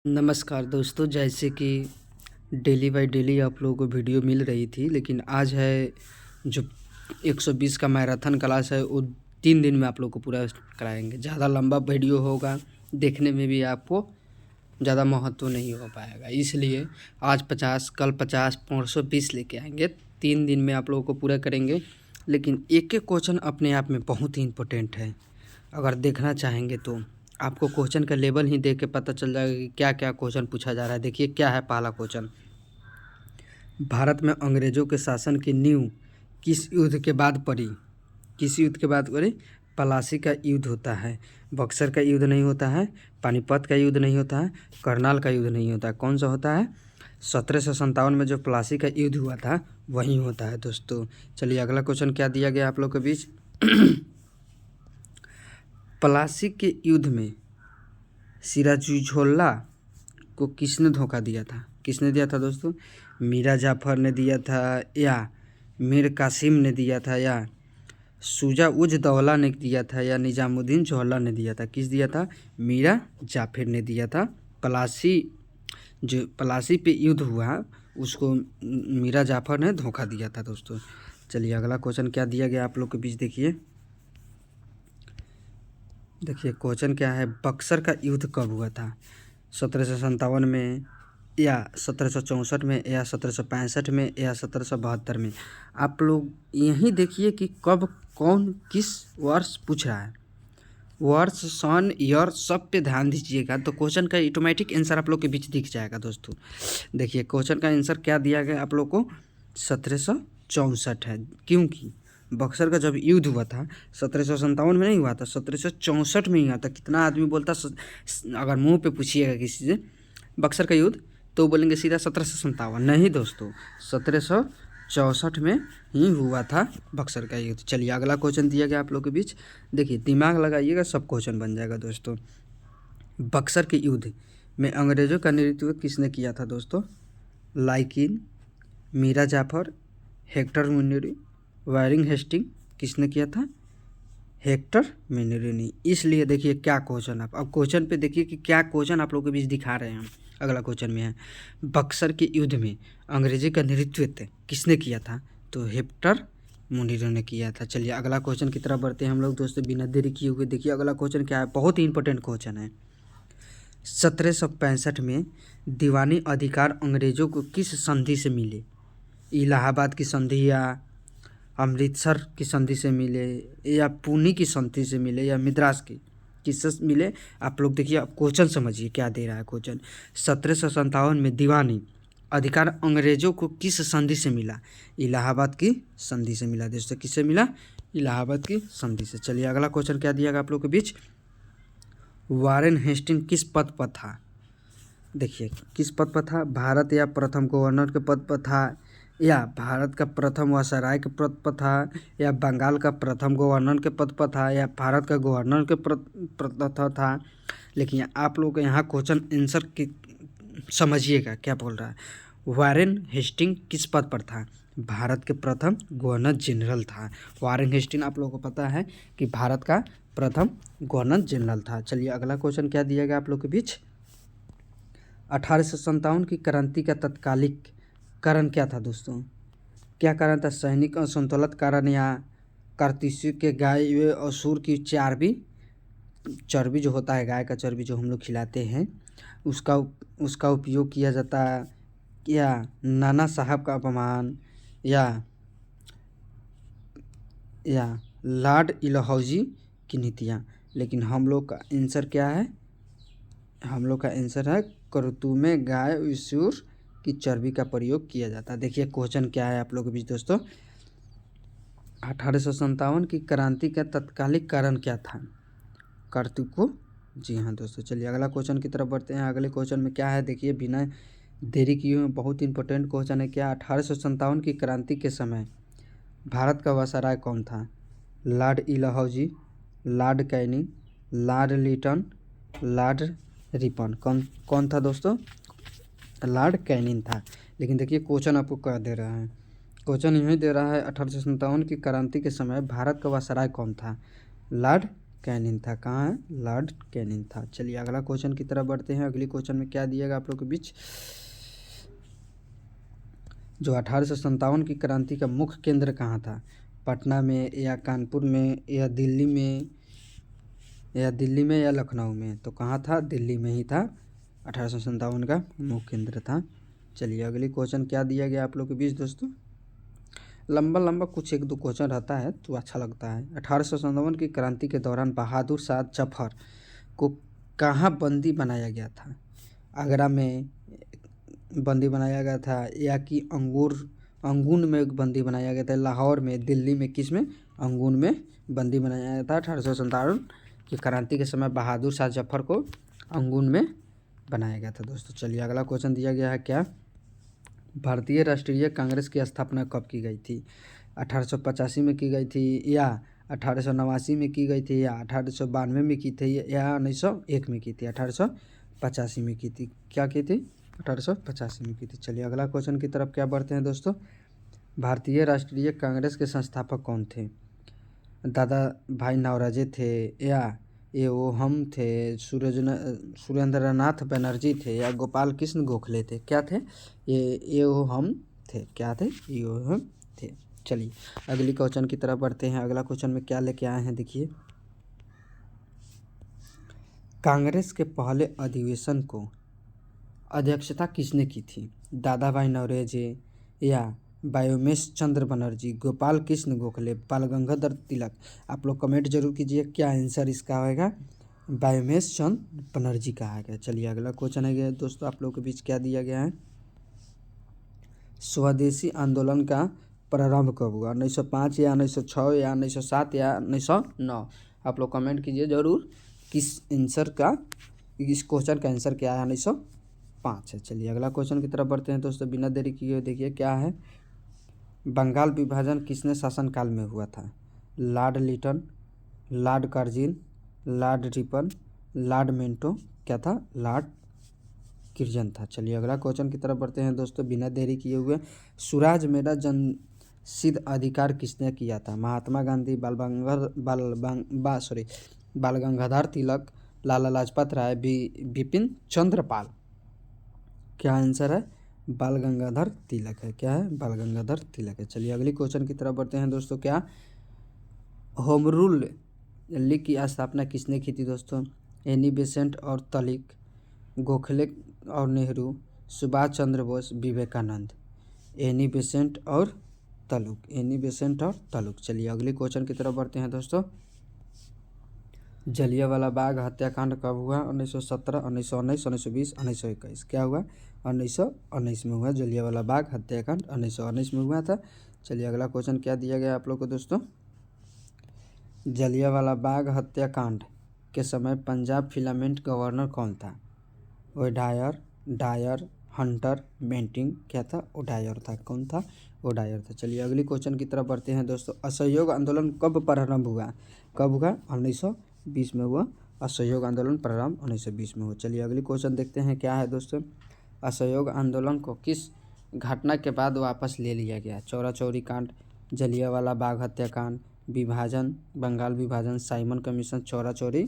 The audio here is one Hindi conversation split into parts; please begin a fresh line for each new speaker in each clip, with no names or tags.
नमस्कार दोस्तों, जैसे कि डेली बाय डेली आप लोगों को वीडियो मिल रही थी, लेकिन आज है जो 120 का मैराथन क्लास है वो 3 दिन में आप लोग को पूरा कराएंगे। ज़्यादा लंबा वीडियो होगा, देखने में भी आपको ज़्यादा महत्व नहीं हो पाएगा, इसलिए आज 50, कल 50, परसों 20 लेके आएंगे। 3 दिन में आप लोगों को पूरा करेंगे, लेकिन एक एक क्वेश्चन अपने आप में बहुत ही इम्पोर्टेंट है। अगर देखना चाहेंगे तो आपको क्वेश्चन का लेवल ही देख के पता चल जाएगा कि क्या क्या क्वेश्चन पूछा जा रहा है। देखिए क्या है पहला क्वेश्चन। भारत में अंग्रेजों के शासन की नींव किस युद्ध के बाद पड़ी? किस युद्ध के बाद पड़ी? प्लासी का युद्ध होता है, बक्सर का युद्ध नहीं होता है, पानीपत का युद्ध नहीं होता है, करनाल का युद्ध नहीं होता है। कौन सा होता है? 1757 में जो प्लासी का युद्ध हुआ था वही होता है दोस्तों। चलिए अगला क्वेश्चन क्या दिया गया आप लोग के बीच। प्लासी के युद्ध में सिराजुद्दौला को किसने धोखा दिया था? किसने दिया था दोस्तों? मीरा जाफर ने दिया था, या मीर कासिम ने दिया था, या शुजा उज दौला ने दिया था, या निजामुद्दीन जौहला ने दिया था? किस दिया था? मीरा जाफर ने दिया था। प्लासी पे युद्ध हुआ उसको मीरा जाफर ने धोखा दिया था दोस्तों। चलिए अगला क्वेश्चन क्या दिया गया आप लोग के बीच। देखिए क्वेश्चन क्या है। बक्सर का युद्ध कब हुआ था? 1757 में, या 1764 में, या 1765 में, या 1772 में? आप लोग यहीं देखिए कि कब कौन किस वर्ष पूछ रहा है। वर्ष, सन, ईयर सब पे ध्यान दीजिएगा तो क्वेश्चन का ऑटोमेटिक आंसर आप लोग के बीच दिख जाएगा दोस्तों। देखिए क्वेश्चन का आंसर क्या दिया गया आप लोग को? 1764 है, क्योंकि बक्सर का जब युद्ध हुआ था 1757 में नहीं हुआ था, 1764 में ही हुआ था। कितना आदमी बोलता, अगर मुंह पे पूछिएगा किसी से बक्सर का युद्ध तो बोलेंगे सीधा 1757। नहीं दोस्तों, 1764 में ही हुआ था बक्सर का युद्ध। चलिए अगला क्वेश्चन दिया गया आप लोग के बीच। देखिए दिमाग लगाइएगा, सब क्वेश्चन बन जाएगा दोस्तों। बक्सर के युद्ध में अंग्रेजों का नेतृत्व किसने किया था दोस्तों? लाइकिन, Mir Jafar, Hector Munro, Warren Hastings. किसने किया था? हेक्टर मुनीरी ने। इसलिए देखिए क्या क्वेश्चन, आप अब क्वेश्चन पे देखिए कि क्या क्वेश्चन आप लोगों के बीच दिखा रहे हैं हम। अगला क्वेश्चन में है, बक्सर के युद्ध में अंग्रेजी का नेतृत्व किसने किया था? तो हेक्टर मुनीरी ने किया था। चलिए अगला क्वेश्चन की तरफ बढ़ते हैं हम लोग दोस्तों बिना देरी किए हुए। देखिए अगला क्वेश्चन क्या है, बहुत ही इंपॉर्टेंट क्वेश्चन है। 1765 में दीवानी अधिकार अंग्रेजों को किस संधि से मिले? इलाहाबाद की संधि, या अमृतसर की संधि से मिले, या पुणे की संधि से मिले, या मद्रास की, किससे मिले? आप लोग देखिए, अब क्वेश्चन समझिए क्या दे रहा है क्वेश्चन। 1757 में दीवानी अधिकार अंग्रेजों को किस संधि से मिला? इलाहाबाद की संधि से मिला दोस्तों। किससे मिला? इलाहाबाद की संधि से। चलिए अगला क्वेश्चन क्या दिया गया आप लोग के बीच। वारेन हेस्टिंग किस पद पर था? देखिए किस पद पर था? भारत या प्रथम गवर्नर के पद पर था, या भारत का प्रथम वायसराय के पद पर था, या बंगाल का प्रथम गवर्नर के पद पर था, या भारत का गवर्नर के पद पर था। लेकिन आप लोग यहाँ क्वेश्चन आंसर की समझिएगा क्या बोल रहा है। वारेन हेस्टिंग किस पद पर था? भारत के प्रथम गवर्नर जनरल था। वारेन हेस्टिंग आप लोगों को पता है कि भारत का प्रथम गवर्नर जनरल था। चलिए अगला क्वेश्चन क्या दिया गया आप लोग के बीच। 1857 की क्रांति का तत्कालिक कारण क्या था दोस्तों? क्या कारण था? सैनिक असंतुलित कारण, या कार्तुसी के गाय व असुर की चर्बी जो होता है, गाय का चर्बी जो हम लोग खिलाते हैं उसका उपयोग किया जाता, या नाना साहब का अपमान, या लॉर्ड डलहौजी की नीतियाँ। लेकिन हम लोग का आंसर क्या है? हम लोग का आंसर है करतूमे गाय विसूर की चर्बी का प्रयोग किया जाता है। देखिए क्वेश्चन क्या है आप लोगों के बीच दोस्तों। 1857 की क्रांति का तत्कालिक कारण क्या था? कार्तुको। जी हाँ दोस्तों। चलिए अगला क्वेश्चन की तरफ बढ़ते हैं। अगले क्वेश्चन में क्या है देखिए, बिना देरी किए हुए बहुत इंपॉर्टेंट क्वेश्चन है। क्या 1857 की क्रांति के समय भारत का वायसराय कौन था? Lord Dalhousie, Lord Canning, Lord Lytton, Lord Ripon. कौन था दोस्तों? लॉर्ड कैनिंग था। लेकिन देखिए क्वेश्चन आपको क्या दे रहा है। क्वेश्चन यही दे रहा है 1857 की क्रांति के समय भारत का वायसराय कौन था? लॉर्ड कैनिंग था। कहाँ है? लॉर्ड कैनिंग था। चलिए अगला क्वेश्चन की तरफ बढ़ते हैं। अगली क्वेश्चन में क्या दिएगा आप लोग के बीच? जो 1857 की क्रांति का मुख्य केंद्र कहाँ था? पटना में या कानपुर में या दिल्ली में या लखनऊ में? तो कहाँ था? दिल्ली में ही था। 1857 का मुख्य केंद्र था। चलिए अगली क्वेश्चन क्या दिया गया आप लोग के बीच दोस्तों? लंबा कुछ एक दो क्वेश्चन रहता है तो अच्छा लगता है। 1857 की क्रांति के दौरान बहादुर शाह जफर को कहाँ बंदी बनाया गया था? आगरा में बंदी बनाया गया था या कि अंगून में बंदी बनाया गया था? लाहौर में, दिल्ली में, किस में? अंगून में बंदी बनाया गया था। 1857 की क्रांति के समय बहादुर शाह जफर को अंगून में बनाया गया था दोस्तों। चलिए अगला क्वेश्चन दिया गया है क्या? भारतीय राष्ट्रीय कांग्रेस की स्थापना कब की गई थी? 1885 में की गई थी या 1889 में की गई थी या 1892 में की थी या 1901 में की थी? 1885 में की थी। क्या की थी? 1885 में की थी। चलिए अगला क्वेश्चन की तरफ क्या बढ़ते हैं दोस्तों? भारतीय राष्ट्रीय कांग्रेस के संस्थापक कौन थे? दादा भाई नौरोजी थे या ये वो हम थे, सुरेंद्रनाथ बनर्जी थे या गोपाल कृष्ण गोखले थे? क्या थे? ये वो हम थे। क्या थे? ये वो हम थे। चलिए अगली क्वेश्चन की तरफ बढ़ते हैं। अगला क्वेश्चन में क्या लेके आए हैं देखिए। कांग्रेस के पहले अधिवेशन को अध्यक्षता किसने की थी? दादा भाई नौरोजी या बायोमेश चंद्र बनर्जी, गोपाल कृष्ण गोखले, बाल गंगाधर तिलक? आप लोग कमेंट जरूर कीजिए क्या आंसर इसका होगा। बायोमेश चंद्र बनर्जी का है। चलिए अगला क्वेश्चन है दोस्तों आप लोग के बीच क्या दिया गया है? स्वदेशी आंदोलन का प्रारंभ कब हुआ? 1905 या 1906 या 1907 या 1909? आप लोग कमेंट कीजिए जरूर किस आंसर का, इस क्वेश्चन का आंसर क्या है? 1905 है। चलिए अगला क्वेश्चन की तरफ बढ़ते हैं दोस्तों बिना देरी किए। देखिए क्या है? बंगाल विभाजन किसने शासनकाल में हुआ था? Lord Lytton, Lord Curzon, Lord Ripon, Lord Minto? क्या था? लॉर्ड किर्जन था। चलिए अगला क्वेश्चन की तरफ बढ़ते हैं दोस्तों बिना देरी किए हुए। स्वराज मेरा जन सिद्ध अधिकार किसने किया था? महात्मा गांधी, बाल गंगाधर तिलक, लाला लाजपत राय, बिपिन चंद्र पाल? क्या आंसर है? बाल गंगाधर तिलक है। क्या है? बाल गंगाधर तिलक है। चलिए अगली क्वेश्चन की तरफ बढ़ते हैं दोस्तों। क्या होम रूल लीग की स्थापना किसने की थी दोस्तों? एनी बेसेंट और तलिक, गोखले और नेहरू, सुभाष चंद्र बोस, विवेकानंद? एनी बेसेंट और तलुक। चलिए अगली क्वेश्चन की तरफ बढ़ते हैं दोस्तों। जलियांवाला बाग हत्याकांड कब हुआ? 1917, 1919, 1920, 1921? क्या हुआ? 1919 में हुआ। जलियांवाला बाग हत्याकांड 1919 में हुआ था। चलिए अगला क्वेश्चन क्या दिया गया आप लोग को दोस्तों? जलियांवाला बाग हत्याकांड के समय पंजाब फिलामेंट गवर्नर कौन था? O'Dwyer, Dyer, Hunter, Bentinck? क्या था? ओडायर था। कौन था? ओडायर था। चलिए अगली क्वेश्चन की तरफ बढ़ते हैं दोस्तों। असहयोग आंदोलन कब प्रारंभ हुआ? कब हुआ? 1920 में हुआ। असहयोग आंदोलन प्रारंभ 1920 में हुआ। चलिए अगली क्वेश्चन देखते हैं क्या है दोस्तों। असहयोग आंदोलन को किस घटना के बाद वापस ले लिया गया? चौरा चौरी कांड, जलियांवाला बाग हत्याकांड, विभाजन, बंगाल विभाजन, साइमन कमीशन, चौरा चौरी?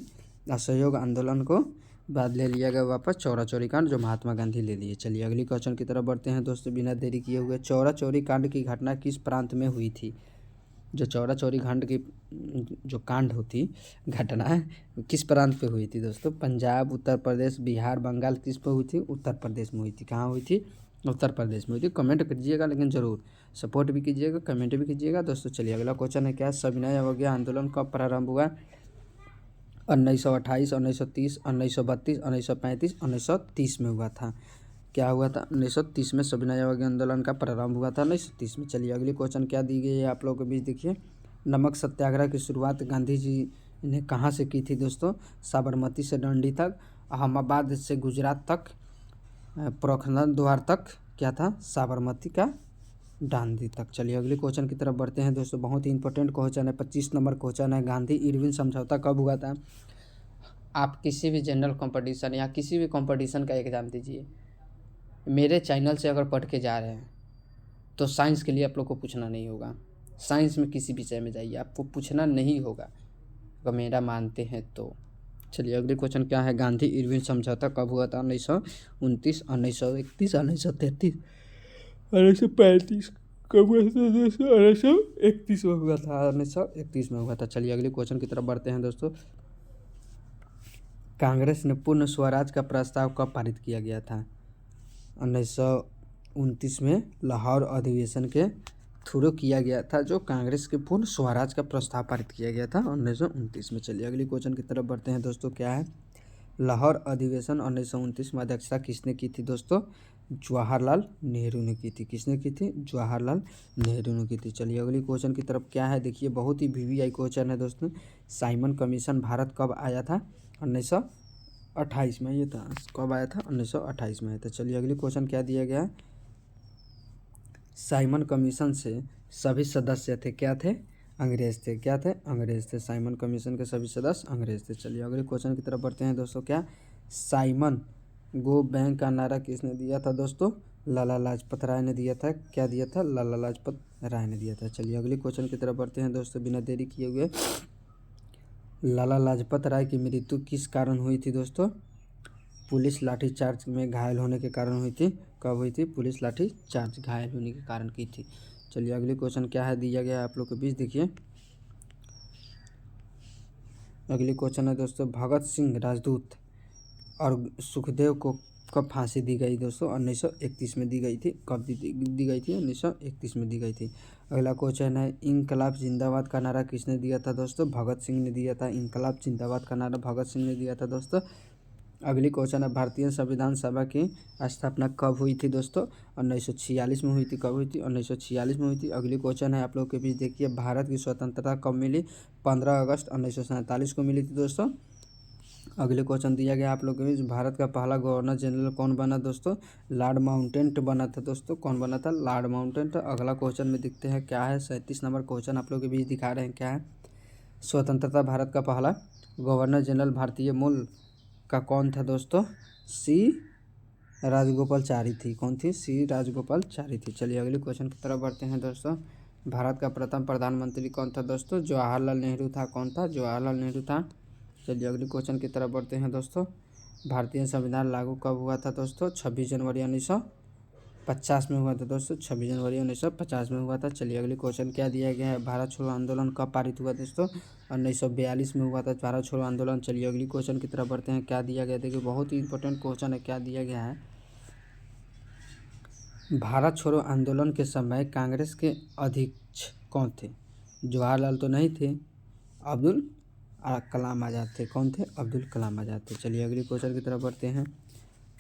असहयोग आंदोलन को बाद ले लिया गया वापस चौरा चौरी कांड, जो महात्मा गांधी ले लिए। चलिए अगली क्वेश्चन की तरफ बढ़ते हैं दोस्तों बिना देरी किए हुए। चौरा चौरी कांड की घटना किस प्रांत में हुई थी? जो चौरा चौरी कांड की जो कांड होती घटना है किस प्रांत पे हुई थी दोस्तों? पंजाब, उत्तर प्रदेश, बिहार, बंगाल? किस पे हुई थी? उत्तर प्रदेश में हुई थी। कहाँ हुई थी? उत्तर प्रदेश में हुई थी। कमेंट कीजिएगा लेकिन ज़रूर, सपोर्ट भी कीजिएगा, कमेंट भी कीजिएगा दोस्तों। चलिए अगला क्वेश्चन है क्या? सविनय अवज्ञा आंदोलन कब प्रारंभ हुआ? 1928, 1930, 1932, 1935, 1930 में हुआ था। क्या हुआ था? 1930 में सविनय अवज्ञा आंदोलन का प्रारंभ हुआ था 1930 में। चलिए अगली क्वेश्चन क्या दी गई है आप लोगों के बीच देखिए। नमक सत्याग्रह की शुरुआत गांधी जी ने कहाँ से की थी दोस्तों? साबरमती से डंडी तक, अहमदाबाद से गुजरात तक, पोखरण द्वार तक? क्या था? साबरमती का डांडी तक। चलिए अगली क्वेश्चन की तरफ बढ़ते हैं दोस्तों। बहुत ही इंपॉर्टेंट क्वेश्चन है, 25 नंबर क्वेश्चन है। गांधी इरविन समझौता कब हुआ था? आप किसी भी जनरल कंपटीशन या किसी भी कंपटीशन का एग्ज़ाम दीजिए, मेरे चैनल से अगर पढ़ के जा रहे हैं तो साइंस के लिए आप लोग को पूछना नहीं होगा। साइंस में किसी विषय में जाइए, आपको पूछना नहीं होगा। मेरा मानते हैं तो। चलिए अगले क्वेश्चन क्या है, गांधी इरविन समझौता कब हुआ था? 1929, 1931, 1933, 1935। कब हुआ था दोस्तों? 1931 में हुआ था, 1931 में हुआ था। चलिए अगले क्वेश्चन की तरफ बढ़ते हैं दोस्तों। कांग्रेस ने पूर्ण स्वराज का प्रस्ताव कब पारित किया गया था? 1929 में लाहौर अधिवेशन के थ्रू किया गया था, जो कांग्रेस के पूर्ण स्वराज का प्रस्ताव पारित किया गया था 1929 में। चलिए अगले क्वेश्चन की तरफ बढ़ते हैं दोस्तों। क्या है, लाहौर अधिवेशन 1929 में अध्यक्षता किसने की थी दोस्तों? जवाहरलाल नेहरू ने की थी। किसने की थी? जवाहरलाल नेहरू ने की थी। चलिए अगले क्वेश्चन की तरफ। क्या है, देखिए बहुत ही वीवीआई क्वेश्चन है दोस्तों। साइमन कमीशन भारत कब आया था? 1928 में ये था। कब आया था? 1928 में आया था। चलिए अगले क्वेश्चन क्या दिया गया है, साइमन कमीशन से सभी सदस्य थे, क्या थे? अंग्रेज थे। क्या थे? अंग्रेज थे। साइमन कमीशन के सभी सदस्य अंग्रेज थे। चलिए अगले क्वेश्चन की तरफ बढ़ते हैं दोस्तों। क्या, साइमन गो बैंक का नारा किसने दिया था दोस्तों? लाला लाजपत राय ने दिया था। क्या दिया था? लाला लाजपत राय ने दिया था। चलिए अगले क्वेश्चन की तरफ बढ़ते हैं दोस्तों बिना देरी किए हुए। लाला लाजपत राय की मृत्यु किस कारण हुई थी दोस्तों? पुलिस लाठीचार्ज में घायल होने के कारण हुई थी। कब हुई थी? पुलिस लाठीचार्ज घायल होने के कारण की थी। चलिए अगले क्वेश्चन क्या है दिया गया है आप लोग के बीच, देखिए अगले क्वेश्चन है दोस्तों, भगत सिंह राजपूत और सुखदेव को कब फांसी दी गई दोस्तों? 1931 में दी गई थी। कब दी गई थी? 1931 में दी गई थी। अगला क्वेश्चन है, इनकलाब जिंदाबाद का नारा किसने दिया था दोस्तों? भगत सिंह ने दिया था। इनकलाब जिंदाबाद का नारा भगत सिंह ने दिया था दोस्तों। अगली क्वेश्चन है, भारतीय संविधान सभा की स्थापना कब हुई थी दोस्तों? 1946 में हुई थी। कब हुई थी? 1946 में हुई थी। अगली क्वेश्चन है आप लोग के बीच, देखिए भारत की स्वतंत्रता कब मिली? 15 अगस्त 1947 को मिली थी दोस्तों। अगले क्वेश्चन दिया गया आप लोग के बीच, भारत का पहला गवर्नर जनरल कौन बना दोस्तों? लॉर्ड माउंटेंट बना था दोस्तों। कौन बना था? लॉर्ड माउंटेंट। अगला क्वेश्चन में देखते हैं क्या है, 37 नंबर क्वेश्चन आप लोग के बीच दिखा रहे हैं। क्या है, स्वतंत्रता भारत का पहला गवर्नर जनरल भारतीय मूल का कौन था दोस्तों? सी राजगोपालाचारी थी। कौन थी? सी राजगोपालाचारी थी। चलिए अगले क्वेश्चन की तरफ बढ़ते हैं दोस्तों। भारत का प्रथम प्रधानमंत्री कौन था दोस्तों? जवाहरलाल नेहरू था। कौन था? जवाहरलाल नेहरू था। चलिए अगले क्वेश्चन की तरफ बढ़ते हैं दोस्तों। भारतीय संविधान लागू कब हुआ था दोस्तों? 26 जनवरी 1950 में हुआ था दोस्तों। 26 जनवरी 1950 में हुआ था। चलिए अगले क्वेश्चन क्या दिया गया है, भारत छोड़ो आंदोलन कब पारित हुआ दोस्तों? 1942 में हुआ था भारत छोड़ो आंदोलन। चलिए अगली क्वेश्चन की तरफ बढ़ते हैं। क्या दिया गया, देखिए बहुत ही इंपॉर्टेंट क्वेश्चन है। क्या दिया गया है, भारत छोड़ो आंदोलन के समय कांग्रेस के अध्यक्ष कौन थे? जवाहरलाल तो नहीं थे, अब्दुल कलाम आज़ाद थे। कौन थे? अब्दुल कलाम आज़ाद थे। चलिए अगले क्वेश्चन की तरफ बढ़ते हैं।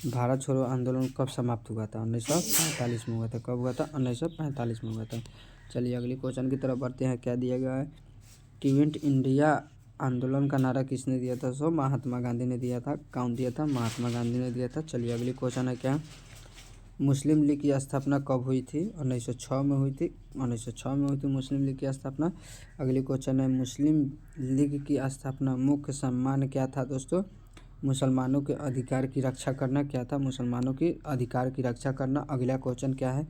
भारत छोड़ो आंदोलन कब समाप्त हुआ था? 1945 में हुआ था। कब हुआ था? 1945 में हुआ था। चलिए अगले क्वेश्चन की तरफ बढ़ते हैं। क्या दिया गया है, क्विट इंडिया आंदोलन का नारा किसने दिया था? सो महात्मा गांधी ने दिया था। कौन दिया था? महात्मा गांधी ने दिया था। चलिए अगली क्वेश्चन है, क्या मुस्लिम लीग की स्थापना कब हुई थी? 1906 में हुई थी। 1906 में हुई थी मुस्लिम लीग की स्थापना। अगली क्वेश्चन है, मुस्लिम लीग की स्थापना मुख्य सम्मान क्या था दोस्तों? मुसलमानों के अधिकार की रक्षा करना। क्या था? मुसलमानों की अधिकार की रक्षा करना। अगला क्वेश्चन क्या है,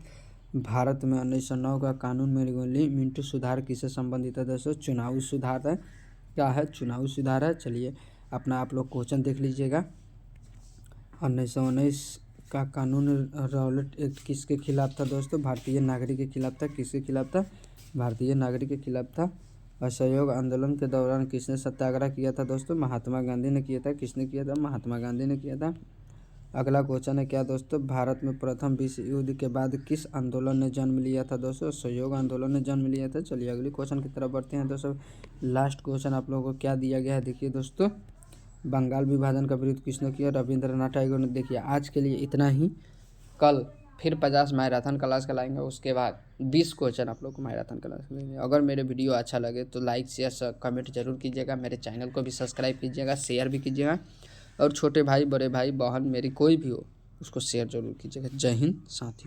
भारत में 1909 का कानून में मिंटू सुधार किससे संबंधित है दोस्तों? चुनावी सुधार है। क्या है? चुनावी सुधार है। चलिए अपना आप लोग क्वेश्चन देख लीजिएगा। 1919 का कानून रॉलेट एक्ट किसके खिलाफ था दोस्तों? भारतीय नागरिक के खिलाफ था। किसके खिलाफ था? भारतीय नागरिक के खिलाफ था। असहयोग आंदोलन के दौरान किसने सत्याग्रह किया था दोस्तों? महात्मा गांधी ने किया था। किसने किया था? महात्मा गांधी ने किया था। अगला क्वेश्चन है, क्या दोस्तों भारत में प्रथम विश्व युद्ध के बाद किस आंदोलन ने जन्म लिया था दोस्तों? असहयोग आंदोलन ने जन्म लिया था। चलिए अगले क्वेश्चन की तरफ बढ़ते हैं दोस्तों। लास्ट क्वेश्चन आप लोगों को क्या दिया गया है, देखिए दोस्तों, बंगाल विभाजन का विरोध किसने किया? रविंद्रनाथ टैगोर ने। देखिए आज के लिए इतना ही, कल फिर 50 मैराथन क्लास कराएंगे, उसके बाद 20 क्वेश्चन आप लोग को मैराथन क्लास करेंगे। अगर मेरे वीडियो अच्छा लगे तो लाइक शेयर कमेंट जरूर कीजिएगा। मेरे चैनल को भी सब्सक्राइब कीजिएगा, शेयर भी कीजिएगा, और छोटे भाई बड़े भाई बहन मेरी कोई भी हो उसको शेयर जरूर कीजिएगा। जय हिंद साथियों।